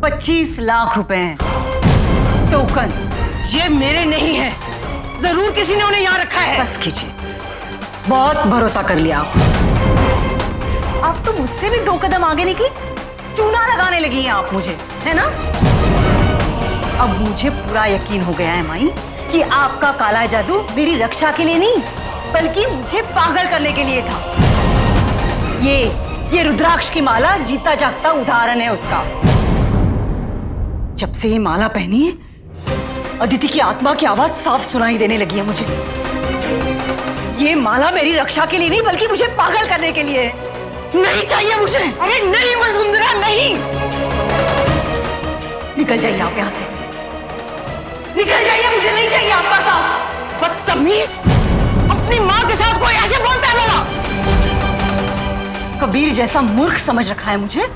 25 लाख रुपए हैं टोकन। ये मेरे नहीं है, जरूर किसी ने उन्हें यहाँ रखा है। बस कीजिए, बहुत भरोसा कर लिया आप तो मुझसे भी 2 कदम आगे निकली, चूना लगाने लगी हैं आप मुझे, है ना? अब मुझे पूरा यकीन हो गया है माई कि आपका काला जादू मेरी रक्षा के लिए नहीं बल्कि मुझे पागल करने के लिए था। ये रुद्राक्ष की माला जीता जागता उदाहरण है उसका। जब से ये माला पहनी है, अदिति की आत्मा की आवाज साफ सुनाई देने लगी है मुझे। ये माला मेरी रक्षा के लिए नहीं बल्कि मुझे पागल करने के लिए है। नहीं चाहिए मुझे। अरे नहीं वसुंधरा, नहीं। निकल जाइए आप यहाँ से, निकल जाइए, मुझे नहीं चाहिए आपका साथ। बदतमीज, अपनी माँ के साथ कोई ऐसे बोलता है मेरा? कबीर जैसा मूर्ख समझ रखा है मुझे,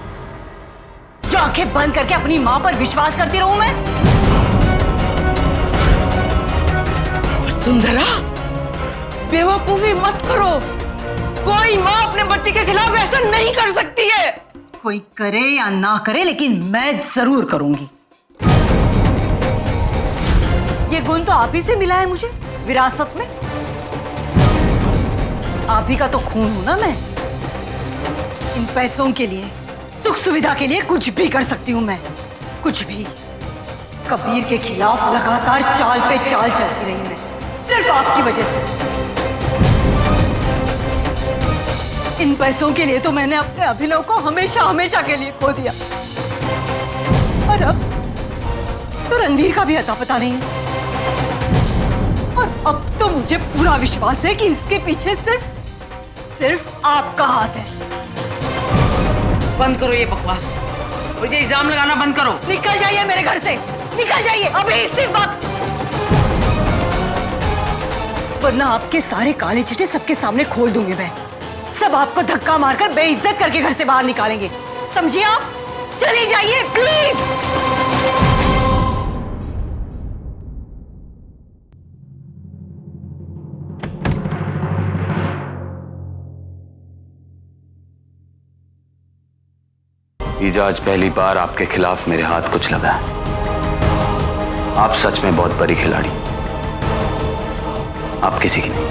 जो आंखें बंद करके अपनी माँ पर विश्वास करती रहूं मैं? वसुंधरा, बेवकूफी मत करो। कोई माँ अपने बच्चे के खिलाफ ऐसा नहीं कर सकती है। कोई करे या ना करे, लेकिन मैं जरूर करूंगी। ये गुण तो आप ही से मिला है मुझे विरासत में। आप ही का तो खून हूं ना मैं। इन पैसों के लिए, सुख सुविधा के लिए कुछ भी कर सकती हूं मैं, कुछ भी। कबीर के खिलाफ लगातार चाल पे चाल चलती रही मैं, सिर्फ आपकी वजह से। इन पैसों के लिए तो मैंने अपने अभिनव को हमेशा हमेशा के लिए खो दिया, और अब तो रणवीर का भी अता पता नहीं है। और अब तो मुझे पूरा विश्वास है कि इसके पीछे सिर्फ आपका हाथ है। बंद करो ये बकवास और ये इल्जाम लगाना बंद करो। निकल जाइए मेरे घर से, निकल जाइए अभी इसी वक्त, वरना आपके सारे काले चिट्ठे सबके सामने खोल दूंगी मैं। सब आपको धक्का मारकर बेइज्जत करके घर से बाहर निकालेंगे, समझिए आप? चली जाइए प्लीज। ईजा, आज पहली बार आपके खिलाफ मेरे हाथ कुछ लगा है। आप सच में बहुत बड़ी खिलाड़ी, आप किसी की नहीं।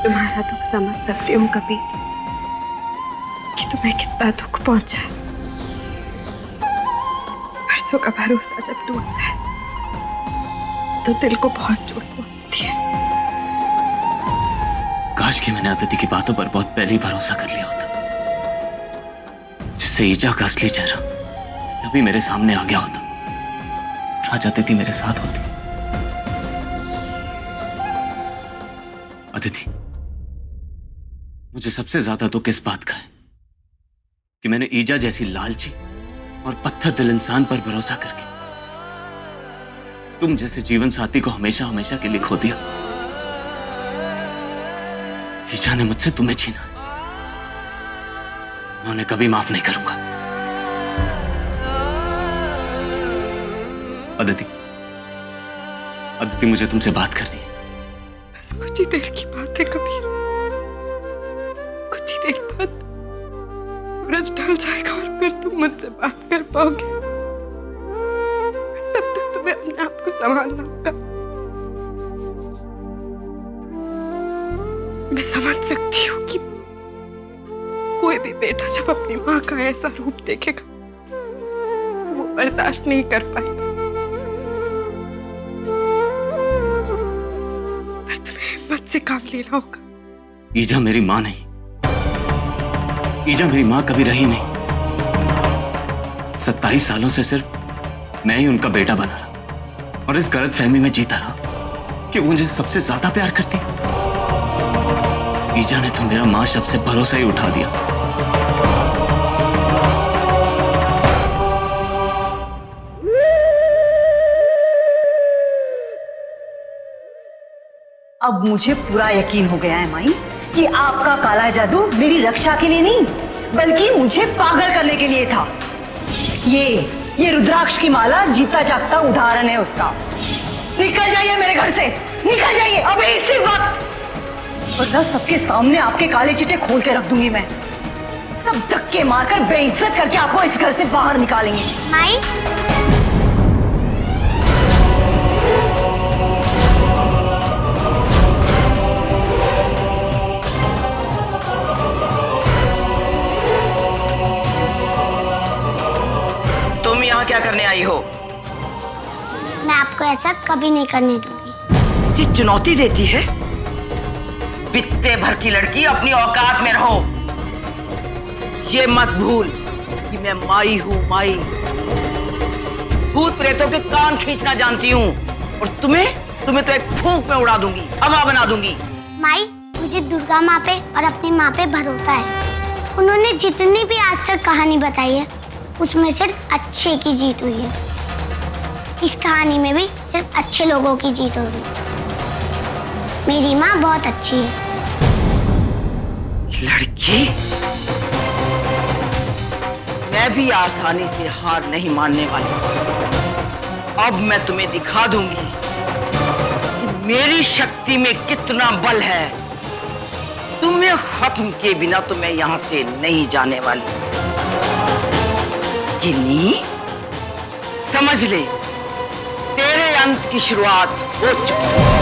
तुम्हारा दुख समझ सकती हूँ कभी कि तुम्हें कितना दुख पहुंचा है। परसों का भरोसा जब टूटता है तो दिल को बहुत चोट पहुंचती है। काश कि मैंने अदिति की बातों पर बहुत पहले ही भरोसा कर लिया होता, जिससे ईजा का असली चेहरा तभी मेरे सामने आ गया होता और आज अदिति मेरे साथ होती। अदिति, मुझे सबसे ज्यादा दुख इस बात का है कि मैंने ईजा जैसी लालची और पत्थर दिल इंसान पर भरोसा करके तुम जैसे जीवन साथी को हमेशा हमेशा के लिए खो दिया। ईजा ने मुझसे तुम्हें छीना, मैं उन्हें कभी माफ नहीं करूंगा। अदिति, अदिति, मुझे तुमसे बात करनी है। बस कुछ ही देर की बात है कबीर, कुछ ही देर बाद सूरज ढल जाएगा और फिर तुम मुझसे बात कर पाओगे। तब तक तुम्हें अपने आप को संभालना होगा। मैं समझ सकती हूँ कि कोई भी बेटा जब अपनी माँ का ऐसा रूप देखेगा तो वो बर्दाश्त नहीं कर पाएगा, पर तुम्हें हिम्मत से काम लेना होगा। ईजा मेरी माँ नहीं, ईजा मेरी माँ कभी रही नहीं। 27 सालों से सिर्फ मैं ही उनका बेटा बना रहा और इस गलत फहमी में जीता रहा कि वो मुझे सबसे ज्यादा प्यार करती। ईजा ने तो मेरा माँ शब्द से भरोसा ही उठा दिया। अब मुझे पूरा यकीन हो गया है माई कि आपका काला जादू मेरी रक्षा के लिए नहीं बल्कि मुझे पागल करने के लिए था। ये रुद्राक्ष की माला जीता जागता उदाहरण है उसका। निकल जाइए मेरे घर से, निकल जाइए अभी इसी वक्त, वरना सबके सामने आपके काले चिट्टे खोल के रख दूंगी मैं। सब धक्के मारकर बेइज्जत करके आपको इस घर से बाहर निकालेंगे। माई, तुम यहाँ क्या करने आई हो? मैं आपको ऐसा कभी नहीं करने दूंगी। जी चुनौती देती है? बित्ते भर की लड़की, अपनी औकात में रहो। ये मत भूल कि मैं माई हूँ, माई। भूत प्रेतों के कान खींचना जानती हूँ, और तुम्हें तो एक फूंक में उड़ा दूंगी, हवा बना दूंगी। माई, मुझे दुर्गा माँ पे और अपनी माँ पे भरोसा है। उन्होंने जितनी भी आज तक कहानी बताई है, उसमें सिर्फ अच्छे की जीत हुई है। इस कहानी में भी सिर्फ अच्छे लोगों की जीत होगी। मेरी माँ बहुत अच्छी है। लड़की, मैं भी आसानी से हार नहीं मानने वाली। अब मैं तुम्हें दिखा दूंगी कि मेरी शक्ति में कितना बल है। तुम्हें खत्म किए बिना तो मैं यहां से नहीं जाने वाली। गिनी, समझ ले, तेरे अंत की शुरुआत हो चुकी है।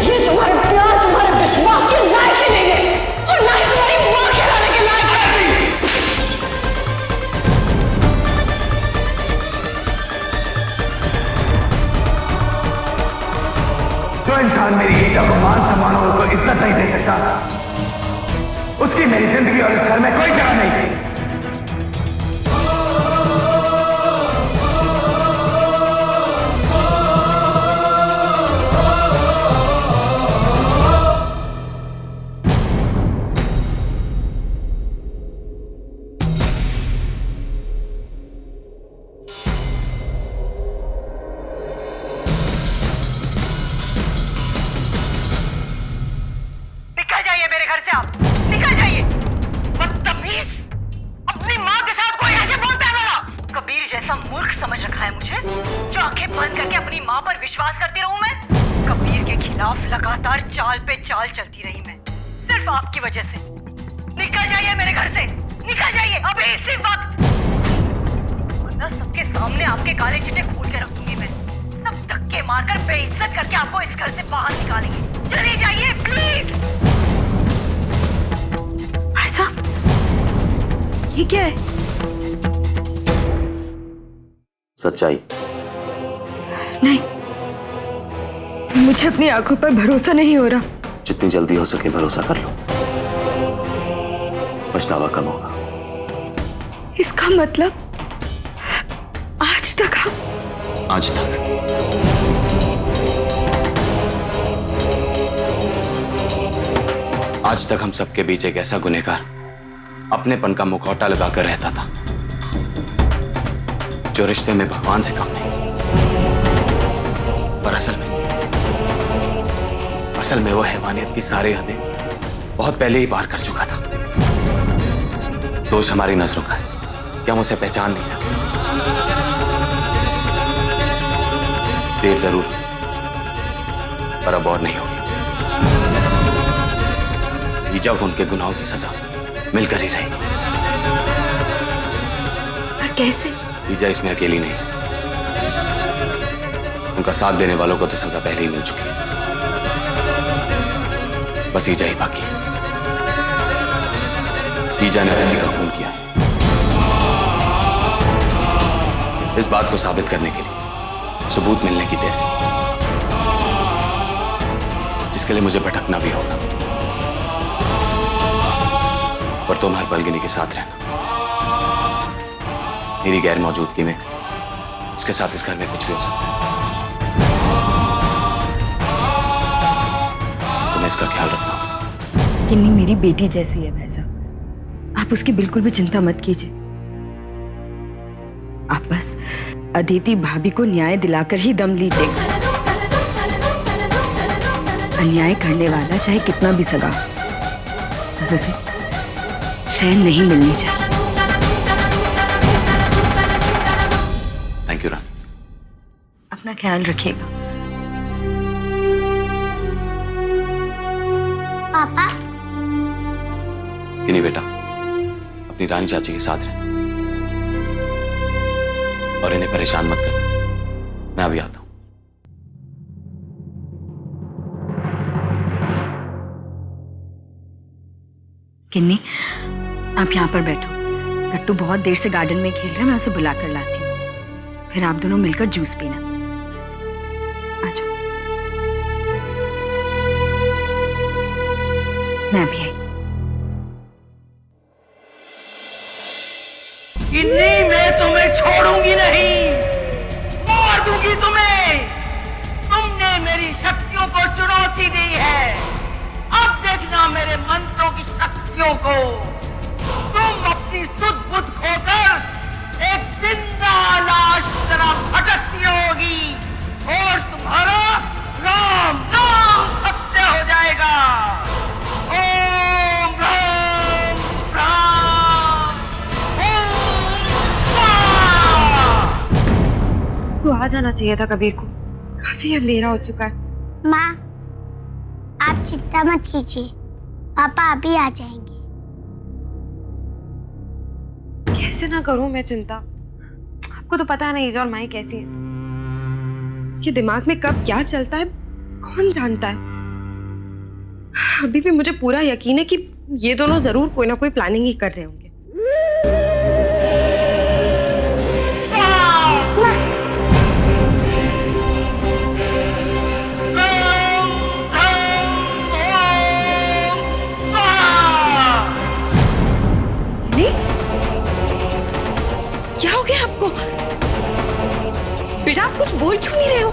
ये तुम्हारे प्यार, तुम्हारे विश्वास के लायक ही नहीं है, और ना ही तुम्हारी माँ कहलाने के लायक है। जो इंसान मेरी इज्जत को, मान सम्मान और इज्जत नहीं दे सकता, उसकी मेरी जिंदगी और इस घर में कोई जगह नहीं थी। निकल जाइए मेरे घर से, आप निकल जाइए। बदतमीज, अपनी माँ के साथ कोई ऐसे बोलता है मेरा? कबीर जैसा मूर्ख समझ रखा है मुझे, जो आंखें बंद करके अपनी माँ पर विश्वास करती रहूं मैं? कबीर के खिलाफ लगातार चाल पे चाल चलती रही मैं, सिर्फ आपकी वजह से। निकल जाइए मेरे घर से, निकल जाइए अभी इसी वक्त, वरना सबके सामने आपके काले चिट्टे खोल के रख दूंगी मैं। सब धक्के मारकर बेइज्जत करके आपको इस घर से बाहर निकालेंगे। चले जाइए प्लीज। भाई साहब, ये क्या है? सच्चाई। नहीं, मुझे अपनी आंखों पर भरोसा नहीं हो रहा। जितनी जल्दी हो सके भरोसा कर लो, पछतावा कम होगा। इसका मतलब आज तक हम आज तक हम सबके बीच एक ऐसा गुनहगार अपनेपन का मुखौटा लगाकर रहता था, जो रिश्ते में भगवान से कम नहीं, पर असल में वो हैवानियत की सारी हदें बहुत पहले ही पार कर चुका था। दोष हमारी नजरों का है कि हम उसे पहचान नहीं सके। देर जरूर हुई, पर अब और नहीं होगी। ईजा को उनके गुनाहों की सजा मिलकर ही रहेगी। पर कैसे? ईजा इसमें अकेली नहीं, उनका साथ देने वालों को तो सजा पहले ही मिल चुकी है। बस ईजा ही बाकी है। ईजा ने रति का खून किया है। इस बात को साबित करने के लिए सबूत मिलने की देर है, जिसके लिए मुझे भटकना भी होगा। पर तुम हर पल गिनी के साथ रहना। मेरी गैर मौजूदगी में उसके साथ इस घर में कुछ भी हो सकता है। तुम्हें इसका ख्याल रखना होगा। किन्नी मेरी बेटी जैसी है भाई साहब, आप उसकी बिल्कुल भी चिंता मत कीजिए। आप बस अदिति भाभी को न्याय दिलाकर ही दम लीजिएगा। अन्याय करने वाला चाहे कितना भी सगा हो, उसे चैन नहीं मिलनी चाहिए। थैंक यू रानी। अपना ख्याल रखिएगा। पापा किन्हीं बेटा, अपनी रानी चाची के साथ रहना और इन्हें परेशान मत करना। मैं अभी आता हूं। किन्नी, आप यहाँ पर बैठो। गट्टू बहुत देर से गार्डन में खेल रहा है, मैं उसे बुला कर लाती हूँ। फिर आप दोनों मिलकर जूस पीना। आ जाओ। मैं भी आई। किन्नी, मैं तुम्हें छोड़ूंगी नहीं, मार दूंगी तुम्हें। तुमने मेरी शक्तियों को चुनौती दी है, अब देखना मेरे मंत्रों की शक्तियों को। तुम अपनी सुध बुध खोकर एक जिंदा लाश की तरह भटकती होगी और तुम्हारा राम नाम सत्य हो जाएगा। ओम राम राम ओम स्वाहा। तो आ जाना चाहिए था कबीर को, काफी अंधेरा हो चुका है। माँ, आप चिंता मत कीजिए, पापा अभी आ जाएंगे। कैसे ना करूं मैं चिंता, आपको तो पता है ना ईजा और माई कैसी है। ये दिमाग में कब क्या चलता है कौन जानता है। अभी भी मुझे पूरा यकीन है कि ये दोनों जरूर कोई ना कोई प्लानिंग ही कर रहे होंगे। क्या हो गया आपको? बेटा आप कुछ बोल क्यों नहीं रहे हो?